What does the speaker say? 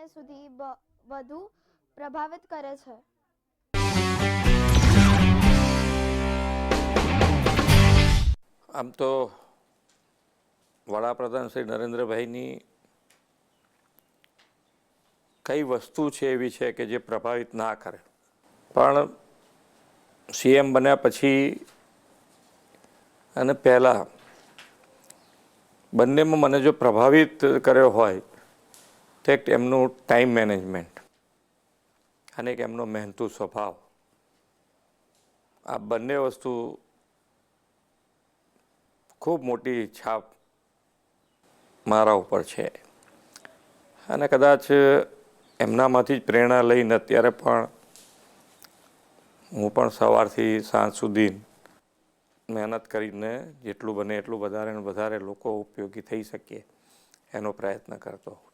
સુધી વધુ પ્રભાવિત કરે છે? આમ તો વડાપ્રધાન શ્રી નરેન્દ્રભાઈની કઈ વસ્તુ છે એવી છે કે જે પ્રભાવિત ના કરે, પણ સીએમ બન્યા પછી અને પહેલાં બંનેમાં મને જો પ્રભાવિત કર્યો હોય તો એક એમનું ટાઈમ મેનેજમેન્ટ અને એક એમનો મહેનતુ સ્વભાવ. આ બંને વસ્તુ ખૂબ મોટી છાપ મારા ઉપર છે અને કદાચ એમનામાંથી જ પ્રેરણા લઈને અત્યારે પણ હું પણ સવારથી સાંજ સુધી મહેનત કરીને જેટલું બને એટલું વધારે ને વધારે લોકો ઉપયોગી થઈ શકીએ એનો પ્રયત્ન કરતો હોઉં છું.